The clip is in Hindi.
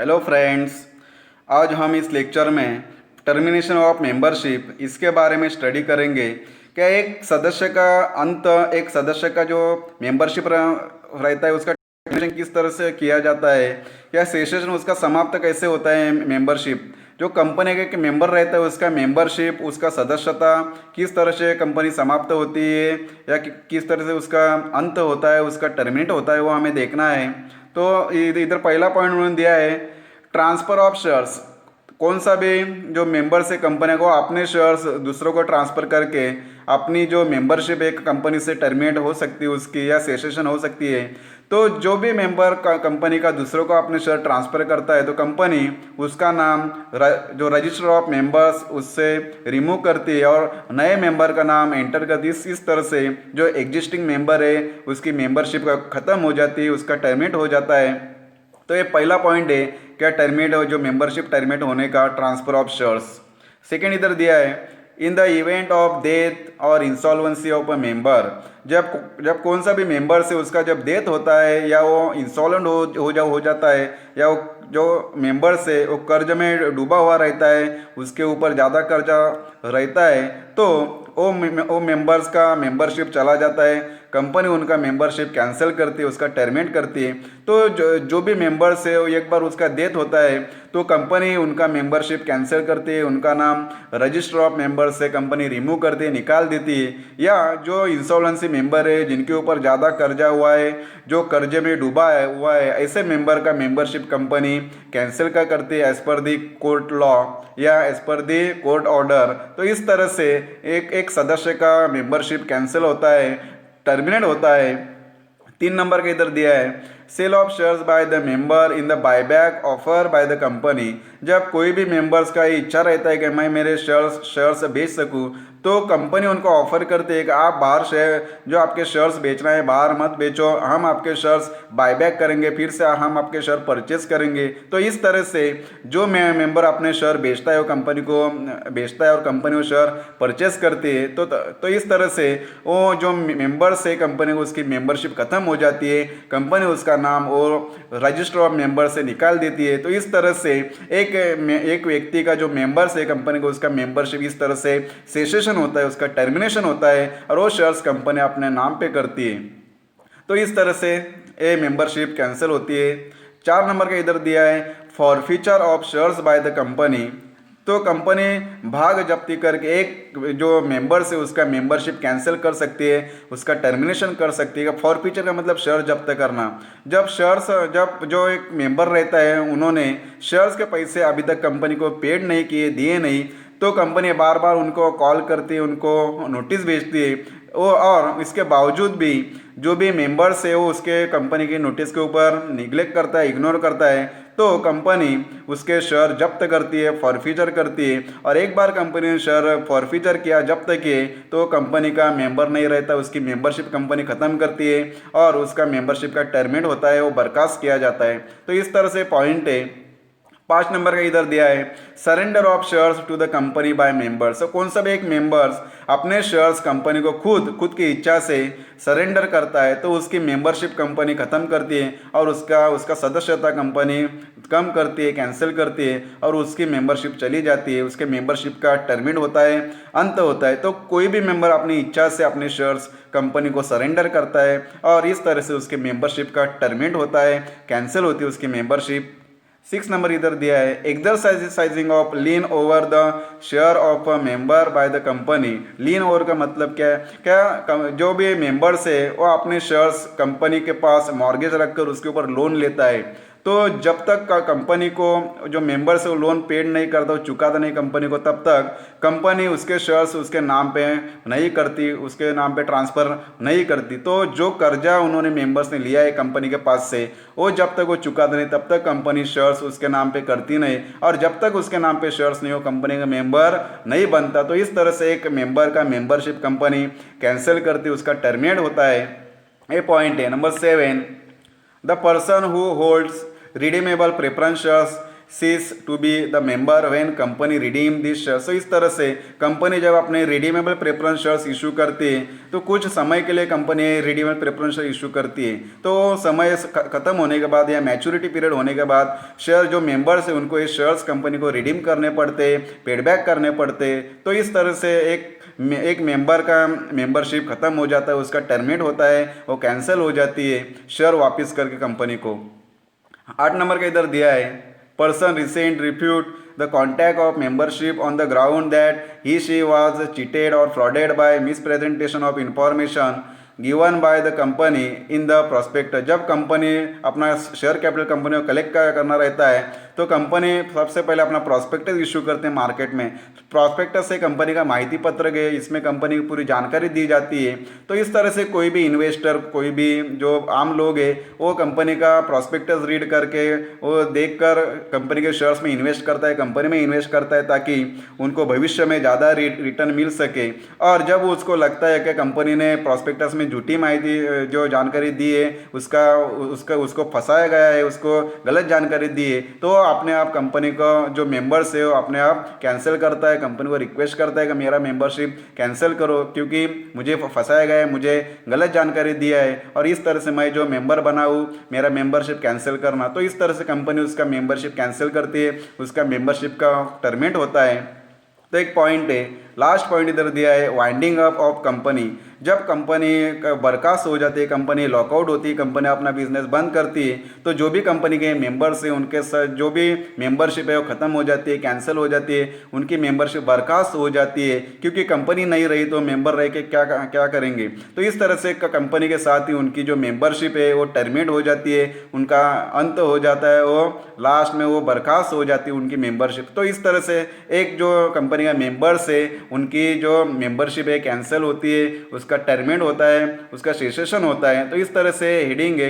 Hello friends. आज हम इस लेक्चर में टर्मिनेशन ऑफ मेंबरशिप इसके बारे में स्टडी करेंगे। क्या एक सदस्य का अंत, एक सदस्य का जो मेंबरशिप रहता है उसका टर्मिनेशन किस तरह से किया जाता है, या सेशन उसका समाप्त कैसे होता है। मेंबरशिप जो कंपनी का एक मेंबर रहता है उसका मेंबरशिप, उसका सदस्यता किस तरह से कंपनी समाप्त होती है या किस तरह से उसका अंत होता है, उसका टर्मिनेट होता है, वो हमें देखना है। तो इधर पहला पॉइंट उन्होंने दिया है ट्रांसफ़र ऑफ शेयर्स। कौन सा भी जो मेंबर्स है कंपनी को अपने शेयर्स दूसरों को ट्रांसफ़र करके अपनी जो मेंबरशिप एक कंपनी से टर्मिनेट हो सकती है उसकी, या सेसेशन हो सकती है। तो जो भी मेंबर कंपनी का दूसरों को अपने शेयर ट्रांसफ़र करता है तो कंपनी उसका नाम जो रजिस्टर ऑफ मेंबर्स उससे रिमूव करती है और नए मेंबर का नाम एंटर करती है। इस तरह से जो एग्जिस्टिंग मेंबर है उसकी मेंबरशिप का ख़त्म हो जाती है, उसका टर्मिनेट हो जाता है। तो ये पहला पॉइंट है क्या टर्मिनेट जो मेंबरशिप टर्मिनेट होने का, ट्रांसफर ऑफ शेयर्स। सेकेंड इधर दिया है in the event of death और इंसॉल्वेंसी ऑफ अ मेंबर। जब कौन सा भी मेंबर से उसका जब डेथ होता है या वो इंसॉल्वेंट हो जाता है, या वो जो मेंबर से वो कर्ज में डूबा हुआ रहता है, उसके ऊपर ज़्यादा कर्जा रहता है, तो वो मेंबर्स का मेंबरशिप चला जाता है, कंपनी उनका मेंबरशिप कैंसिल करती है, उसका टर्मिनेट करती है। तो जो भी मेंबर्स है एक बार उसका डेथ होता है तो कंपनी उनका मेंबरशिप कैंसिल करती है, उनका नाम रजिस्टर ऑफ मेंबर्स से कंपनी रिमूव करती है, निकाल देती है। या जो इंसॉल्वेंसी मेंबर है जिनके ऊपर ज़्यादा कर्जा हुआ है, जो कर्जे में डूबा हुआ है, ऐसे मेंबर का मेंबरशिप कंपनी कैंसिल का करती है एज पर दी कोर्ट लॉ या एज पर दी कोर्ट ऑर्डर। तो इस तरह से एक सदस्य का मेंबरशिप कैंसिल होता है, टर्मिनेट होता है। 3 नंबर का इधर दिया है sale of shares by the member in the buyback offer by the company. जब कोई भी मेंबर्स का इच्छा रहता है कि मैं मेरे शेयर्स बेच सकूं, तो कंपनी उनको ऑफर करती है कि आप बाहर शेयर जो आपके शेयर्स बेचना है बाहर मत बेचो, हम आपके शेयर्स बायबैक करेंगे, फिर से हम आपके शेयर परचेस करेंगे। तो इस तरह से जो मेंबर अपने शेयर बेचता है वो कंपनी को बेचता है और कंपनी वो शेयर परचेस करती है। तो इस तरह से वो जो मेंबर्स है कंपनी को उसकी मेंबरशिप खत्म हो जाती है, कंपनी उसका नाम और रजिस्टर ऑफ मेंबर से निकाल देती है। तो इस तरह से एक व्यक्ति का जो मेंबर्स है कंपनी को उसका मेंबरशिप इस तरह से सेसेशन होता है, उसका टर्मिनेशन होता है और वो शेयर्स कंपनी अपने नाम पे करती है। तो इस तरह से ये मेंबरशिप कैंसिल होती है। 4 नंबर का इधर दिया है forfeiture of shares by the company. तो कंपनी भाग जब्ती करके एक जो मेंबर्स है उसका मेंबरशिप कैंसिल कर सकती है, उसका टर्मिनेशन कर सकती है। फॉरफीचर का मतलब शेयर जब्त करना। जब जो एक मेंबर रहता है उन्होंने शेयर्स के पैसे अभी तक कंपनी को पेड नहीं किए, दिए नहीं, तो कंपनी बार बार उनको कॉल करती है, उनको नोटिस भेजती है। और इसके बावजूद भी जो भी मेंबर्स है वो उसके कंपनी की नोटिस के ऊपर निगलेक्ट करता है, इग्नोर करता है, तो कंपनी उसके शेयर जब्त करती है, फॉरफीचर करती है। और एक बार कंपनी ने शेयर फॉरफीचर किया, जब्त किए, तो कंपनी का मेंबर नहीं रहता, उसकी मेंबरशिप कंपनी ख़त्म करती है और उसका मेंबरशिप का टर्मिनेट होता है, वो बर्खास्त किया जाता है। तो इस तरह से पॉइंट है। 5 नंबर का इधर दिया है surrender of shares to the company by members. तो कौन सा भी एक मेंबर्स अपने शेयर्स कंपनी को खुद की इच्छा से सरेंडर करता है तो उसकी मेंबरशिप कंपनी ख़त्म करती है और उसका सदस्यता कंपनी कम करती है, कैंसिल करती है और उसकी मेंबरशिप चली जाती है, उसके मेंबरशिप का टर्मिनेट होता है, अंत होता है। तो कोई भी मेंबर अपनी इच्छा से अपने शेयर्स कंपनी को सरेंडर करता है और इस तरह से उसके मेंबरशिप का टर्मिनेट होता है, कैंसिल होती है उसकी मेंबरशिप। 6 नंबर इधर दिया है exercising of lean over the share of a member bye the company. Lean over का मतलब क्या है? जो भी मेंबर्स है वो अपने शेयर्स कंपनी के पास मॉर्गेज रखकर उसके ऊपर लोन लेता है। तो जब तक का कंपनी को जो मेंबर्स है वो लोन पेड नहीं करता, वो चुकाता नहीं कंपनी को, तब तक कंपनी उसके शेयर्स उसके नाम पे नहीं करती, उसके नाम पे ट्रांसफ़र नहीं करती। तो जो कर्जा उन्होंने मेंबर्स ने लिया है कंपनी के पास से, वो जब तक वो चुकाता नहीं तब तक कंपनी शेयर्स उसके नाम पे करती नहीं, और जब तक उसके नाम पे शेयर्स नहीं हो कंपनी का मेंबर नहीं बनता। तो इस तरह से एक मेंबर का मेंबरशिप कंपनी कैंसिल करती, उसका टर्मिनेट होता है। ये पॉइंट है। Number 7 the person who holds redeemable preference shares cease to be the member when company redeem these shares। तो इस तरह से कंपनी जब अपने रिडीमेबल प्रेफरेंस शेयर्स इशू करती है तो कुछ समय के लिए company redeemable preference share issue करती है, तो समय खत्म होने के बाद या मैच्योरिटी पीरियड होने के बाद शेयर जो मेंबर्स है उनको ये शेयर्स कंपनी को रिडीम करने पड़ते, पेडबैक करने पड़ते। तो इस तरह से एक मेंबर का मेंबरशिप खत्म हो जाता है, उसका टर्मिनेट होता है, वो कैंसिल हो जाती है शेयर वापस करके कंपनी को। 8 नंबर का इधर दिया है, person rescind refute the contact of membership on the ground that he she was cheated और frauded by misrepresentation of information given by the company in the prospectus. जब कंपनी अपना शेयर कैपिटल कंपनी को कलेक्ट करना रहता है तो कंपनी सबसे पहले अपना प्रोस्पेक्टस इशू करते हैं मार्केट में। प्रोस्पेक्टस से कंपनी का माहिती पत्रक है, इसमें कंपनी की पूरी जानकारी दी जाती है। तो इस तरह से कोई भी इन्वेस्टर, कोई भी जो आम लोग है वो कंपनी का प्रोस्पेक्टस रीड करके वो देखकर कंपनी के शेयर्स में इन्वेस्ट करता है, कंपनी में इन्वेस्ट करता है ताकि उनको भविष्य में ज़्यादा रिटर्न मिल सके। और जब उसको लगता है कि कंपनी ने प्रोस्पेक्टस में झूठी माहिती जो जानकारी दी है उसको फंसाया गया है, उसको गलत जानकारी दी है, तो अपने आप कंपनी का जो मेंबर्स है वो अपने आप कैंसिल करता है, कंपनी को रिक्वेस्ट करता है कि मेरा मेंबरशिप कैंसिल करो क्योंकि मुझे फंसाया गया है, मुझे गलत जानकारी दिया है और इस तरह से मैं जो मेंबर बना हूँ मेरा मेंबरशिप कैंसिल करना। तो इस तरह से कंपनी उसका मेंबरशिप कैंसिल करती है, उसका मेंबरशिप का टर्मिनेट होता है। तो एक पॉइंट है, लास्ट पॉइंट इधर दिया है, वाइंडिंग अप ऑफ कंपनी। जब कंपनी बर्खास्त हो जाती है, कंपनी लॉकआउट होती है, कंपनी अपना बिजनेस बंद करती है, तो जो भी कंपनी के मेंबर्स हैं उनके साथ जो भी मेंबरशिप है वो ख़त्म हो जाती है, कैंसिल हो जाती है, उनकी मेंबरशिप बर्खास्त हो जाती है क्योंकि कंपनी नहीं रही तो मेंबर रह के क्या करेंगे। तो इस तरह से कंपनी के साथ ही उनकी जो मेंबरशिप है वो टर्मिनेट हो जाती है, उनका अंत हो जाता है, वो लास्ट में वो बर्खास्त हो जाती है उनकी मेंबरशिप। तो इस तरह से एक जो कंपनी का मेंबर्स है उनकी जो मेंबरशिप है कैंसिल होती है, उसका टर्मिनेट होता है, उसका सेसेशन होता है। तो इस तरह से हेडिंग है